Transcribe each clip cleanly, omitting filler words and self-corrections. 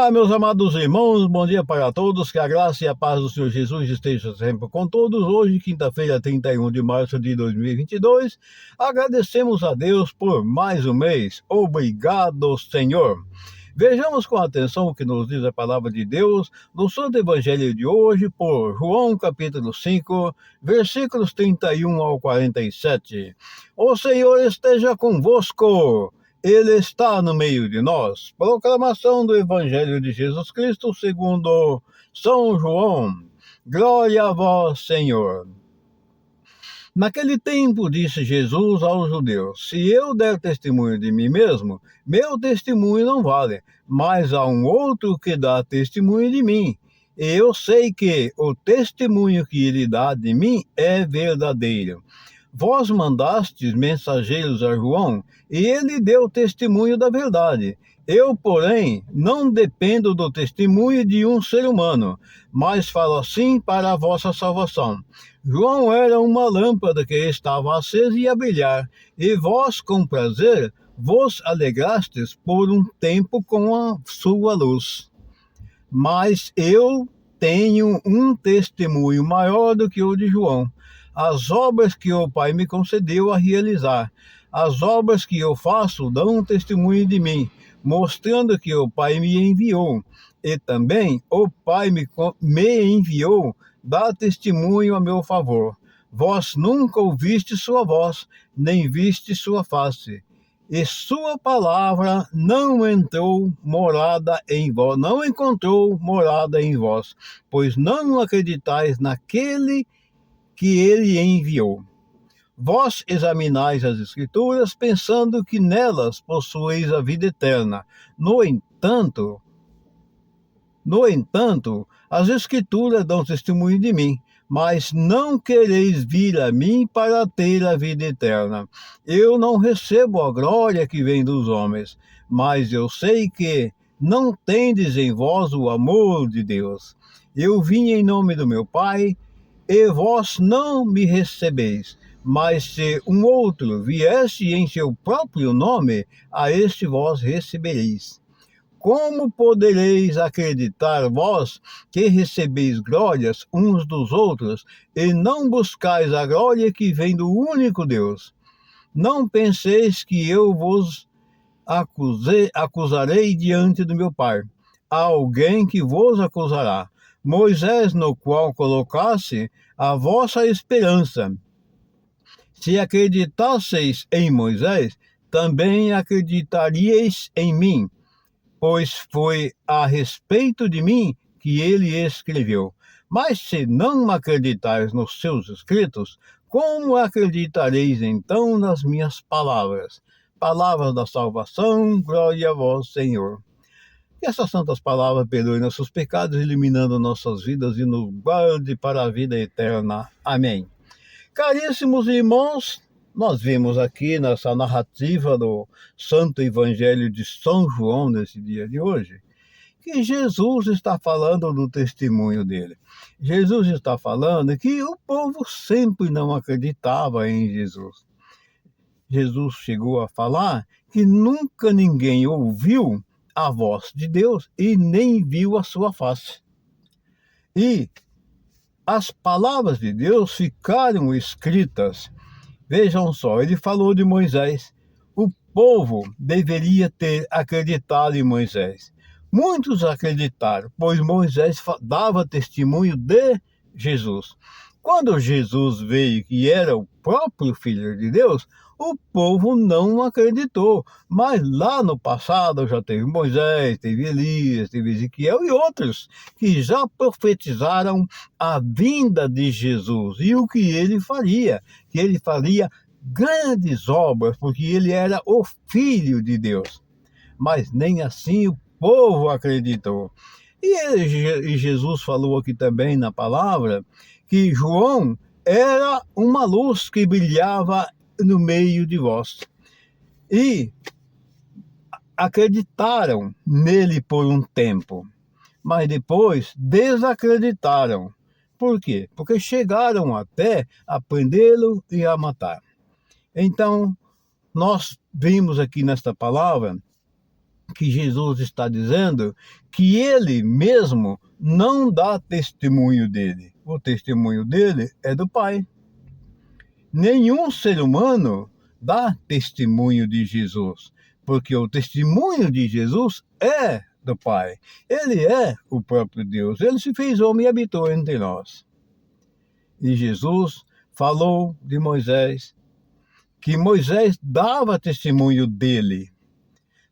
Olá, meus amados irmãos, bom dia para todos, que a graça e a paz do Senhor Jesus esteja sempre com todos. Hoje, quinta-feira, 31 de março de 2022, agradecemos a Deus por mais um mês. Obrigado, Senhor. Vejamos com atenção o que nos diz a palavra de Deus no Santo Evangelho de hoje, por João capítulo 5, versículos 31 ao 47. O Senhor esteja convosco. Ele está no meio de nós. Proclamação do Evangelho de Jesus Cristo segundo São João. Glória a vós, Senhor. Naquele tempo disse Jesus aos judeus: se eu der testemunho de mim mesmo, meu testemunho não vale, mas há um outro que dá testemunho de mim. E eu sei que o testemunho que ele dá de mim é verdadeiro. Vós mandastes mensageiros a João, e ele deu testemunho da verdade. Eu, porém, não dependo do testemunho de um ser humano, mas falo assim para a vossa salvação. João era uma lâmpada que estava acesa e a brilhar, e vós, com prazer, vos alegrastes por um tempo com a sua luz. Mas eu tenho um testemunho maior do que o de João. As obras que o Pai me concedeu a realizar, as obras que eu faço dão testemunho de mim, mostrando que o Pai me enviou. E também o Pai me enviou, dá testemunho a meu favor. Vós nunca ouviste sua voz, nem viste sua face. E sua palavra não encontrou morada em vós, pois não acreditais naquele que ele enviou. Vós examinais as Escrituras, pensando que nelas possueis a vida eterna. No entanto, as Escrituras dão testemunho de mim, mas não quereis vir a mim para ter a vida eterna. Eu não recebo a glória que vem dos homens, mas eu sei que não tendes em vós o amor de Deus. Eu vim em nome do meu Pai, e vós não me recebeis. Mas se um outro viesse em seu próprio nome, a este vós recebereis. Como podereis acreditar vós que recebeis glórias uns dos outros e não buscais a glória que vem do único Deus? Não penseis que eu vos acusarei diante do meu Pai. Há alguém que vos acusará, Moisés, no qual colocasse a vossa esperança. Se acreditasseis em Moisés, também acreditaríeis em mim, pois foi a respeito de mim que ele escreveu. Mas se não acreditais nos seus escritos, como acreditareis então nas minhas palavras? Palavras da salvação, glória a vós, Senhor. Que essas santas palavras perdoem nossos pecados, eliminando nossas vidas e nos guarde para a vida eterna. Amém. Caríssimos irmãos, nós vimos aqui nessa narrativa do Santo Evangelho de São João, nesse dia de hoje, que Jesus está falando do testemunho dele. Jesus está falando que o povo sempre não acreditava em Jesus. Jesus chegou a falar que nunca ninguém ouviu a voz de Deus e nem viu a sua face. E as palavras de Deus ficaram escritas. Vejam só, ele falou de Moisés. O povo deveria ter acreditado em Moisés. Muitos acreditaram, pois Moisés dava testemunho de Jesus. Quando Jesus veio, que era o próprio Filho de Deus, o povo não acreditou. Mas lá no passado já teve Moisés, teve Elias, teve Ezequiel e outros que já profetizaram a vinda de Jesus e o que ele faria. Que ele faria grandes obras, porque ele era o Filho de Deus. Mas nem assim o povo acreditou. E Jesus falou aqui também na palavra que João era uma luz que brilhava no meio de vós. E acreditaram nele por um tempo, mas depois desacreditaram. Por quê? Porque chegaram até a prendê-lo e a matar. Então, nós vimos aqui nesta palavra que Jesus está dizendo que ele mesmo não dá testemunho dele. O testemunho dele é do Pai. Nenhum ser humano dá testemunho de Jesus, porque o testemunho de Jesus é do Pai. Ele é o próprio Deus. Ele se fez homem e habitou entre nós. E Jesus falou de Moisés, que Moisés dava testemunho dele.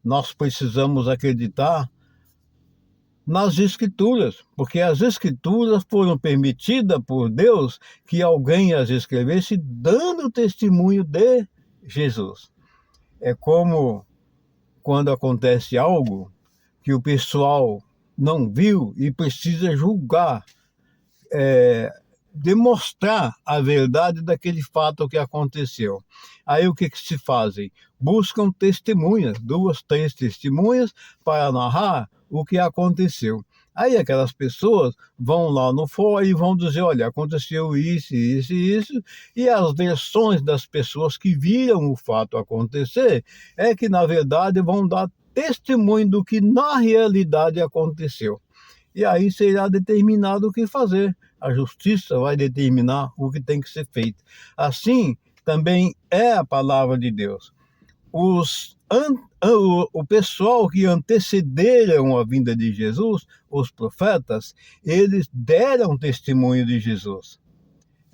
Nós precisamos acreditar nas Escrituras, porque as Escrituras foram permitidas por Deus que alguém as escrevesse dando testemunho de Jesus. É como quando acontece algo que o pessoal não viu e precisa julgar, demonstrar a verdade daquele fato que aconteceu. Aí o que se fazem? Buscam testemunhas, 2, 3 testemunhas para narrar o que aconteceu. Aí aquelas pessoas vão lá no fórum e vão dizer, olha, aconteceu isso, isso e isso, e as versões das pessoas que viram o fato acontecer é que, na verdade, vão dar testemunho do que na realidade aconteceu. E aí será determinado o que fazer. A justiça vai determinar o que tem que ser feito. Assim, também é a palavra de Deus. O pessoal que antecederam a vinda de Jesus, os profetas, eles deram testemunho de Jesus.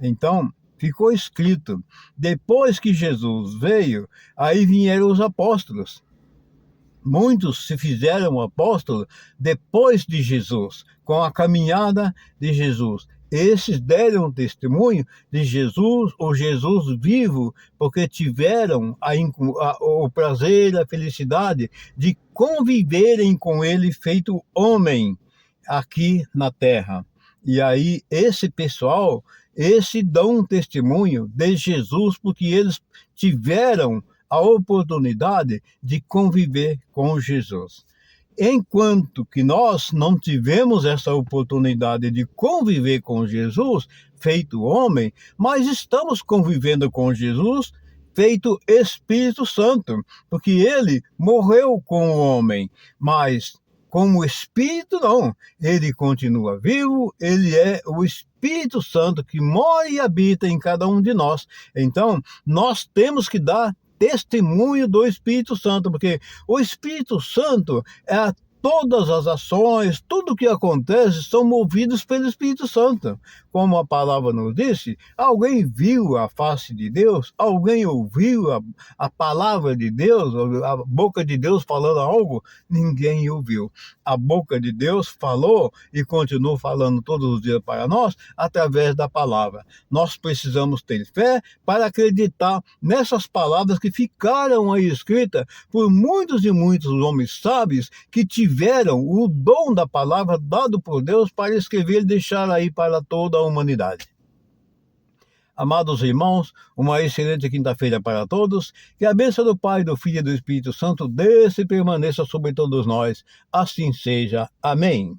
Então, ficou escrito, depois que Jesus veio, aí vieram os apóstolos. Muitos se fizeram apóstolos depois de Jesus, com a caminhada de Jesus. Esses deram testemunho de Jesus, o Jesus vivo, porque tiveram o prazer, a felicidade de conviverem com ele feito homem aqui na terra. E aí esse pessoal, dão testemunho de Jesus, porque eles tiveram a oportunidade de conviver com Jesus. Enquanto que nós não tivemos essa oportunidade de conviver com Jesus, feito homem, mas estamos convivendo com Jesus, feito Espírito Santo, porque ele morreu como homem, mas como Espírito não, ele continua vivo, ele é o Espírito Santo que mora e habita em cada um de nós. Então, nós temos que dar testemunho do Espírito Santo, porque o Espírito Santo é todas as ações, tudo que acontece são movidos pelo Espírito Santo. Como a palavra nos disse, alguém viu a face de Deus, alguém ouviu a palavra de Deus, a boca de Deus falando algo, ninguém ouviu. A boca de Deus falou e continua falando todos os dias para nós através da palavra. Nós precisamos ter fé para acreditar nessas palavras que ficaram aí escritas por muitos e muitos homens sábios que tiveram o dom da palavra dado por Deus para escrever e deixar aí para toda a humanidade. Amados irmãos, uma excelente quinta-feira para todos. Que a bênção do Pai, do Filho e do Espírito Santo desça e permaneça sobre todos nós. Assim seja. Amém.